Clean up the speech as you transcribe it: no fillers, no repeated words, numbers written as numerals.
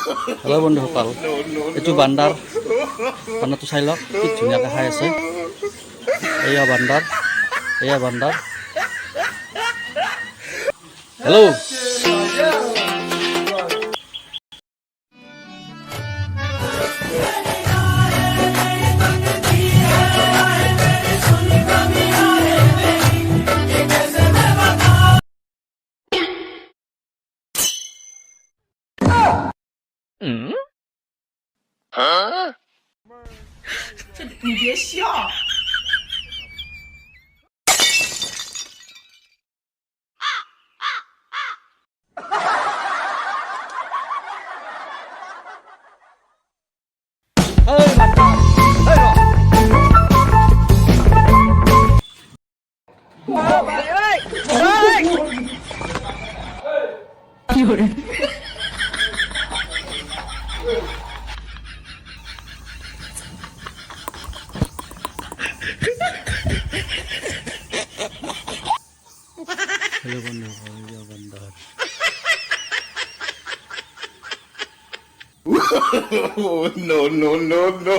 Hello' বন্ধুসকল, এইটো বান্দাৰ বান্দাৰটো চাই লওক, কি ধুনীয়াকৈ খাই আছে। এয়া বান্দাৰ, এয়া বান্দাৰ। হেল্ল'। Huh? 你别笑。有人。হেল্ল' বন্ধুসকল, এয়া বান্দাৰ। Oh, no, no, no, no.